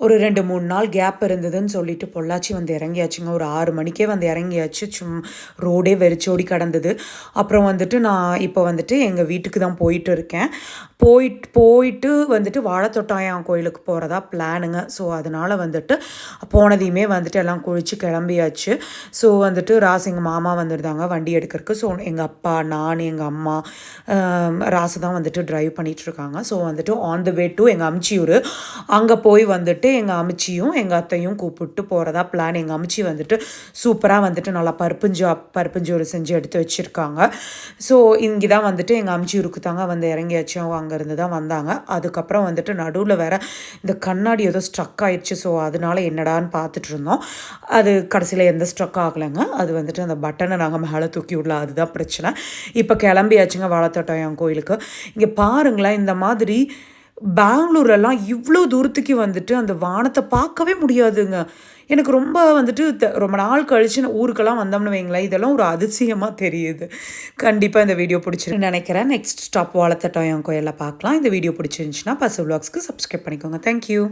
ஒரு 2, 3 நாள் கேப் இருந்ததுன்னு சொல்லிட்டு பொள்ளாச்சி வந்து இறங்கியாச்சுங்க. ஒரு 6 மணிக்கே வந்து இறங்கியாச்சு. ரோடே வெறிச்சோடி கிடந்தது. அப்புறம் வந்துட்டு நான் இப்போ வந்துட்டு எங்கள் வீட்டுக்கு தான் போயிட்டு இருக்கேன். போயிட்டு வந்துட்டு வாழைத்தொட்டாயம் கோயிலுக்கு போகிறதா பிளானுங்க. ஸோ அதனால் வந்துட்டு போனதையுமே வந்துட்டு எல்லாம் குளிச்சு கிளம்பியாச்சு. ஸோ வந்துட்டு எங்கள் மாமா வந்துருந்தாங்க வண்டி எடுக்கிறதுக்கு. ஸோ எங்கள் அப்பா, நான், எங்கள் அம்மா, ராசு தான் வந்துட்டு ட்ரைவ் பண்ணிகிட்ருக்காங்க. ஸோ வந்துட்டு ஆன் த வே டு எங்கள் அம்ச்சியூர். அங்கே போய் வந்துட்டு எங்கள் அம்ச்சியும் எங்கள் அத்தையும் கூப்பிட்டு போகிறதா பிளான். எங்கள் அம்ச்சி வந்துட்டு சூப்பராக வந்துட்டு நல்லா பருப்புஞ்சோறு செஞ்சு எடுத்து வச்சுருக்காங்க. ஸோ இங்கே தான் வந்துட்டு எங்கள் அம்ச்சியூருக்கு தாங்க வந்து இறங்கியாச்சு. அங்கேருந்து தான் வந்தாங்க. அதுக்கப்புறம் வந்துட்டு நடுவில் வேற இந்த கண்ணாடி ஏதோ ஸ்ட்ரக் ஆயிடுச்சு. ஸோ அதனால என்னடான்னு பார்த்துட்டு இருந்தோம். அது கடைசியில் எந்த ஸ்ட்ரக் ஆகலைங்க. அது வந்துட்டு அந்த பட்டனை நாங்கள் மேலே தூக்கி விடல, அதுதான் பிரச்சனை. இப்போ கிளம்பியாச்சுங்க வாழைத்தோட்டம் கோயிலுக்கு. இங்கே பாருங்களேன், இந்த மாதிரி பெங்களூர்லலாம் இவ்வளோ தூரத்துக்கு வந்துட்டு அந்த வானத்தை பார்க்கவே முடியாதுங்க. எனக்கு ரொம்ப வந்துட்டு ரொம்ப நாள் கழிச்சு ஊருக்கெல்லாம் வந்தோம்னு வைங்களேன், இதெல்லாம் ஒரு அதிசயமாக தெரியுது. கண்டிப்பாக இந்த வீடியோ பிடிச்சிருக்குன்னு நினைக்கிறேன். நெக்ஸ்ட் ஸ்டாப் வாழைத்தோட்டம் கோயிலில் பார்க்கலாம். இந்த வீடியோ பிடிச்சிருந்துச்சுன்னா பசு விலாக்ஸ்க்கு சப்ஸ்கிரைப் பண்ணிக்கோங்க. தேங்க்யூ.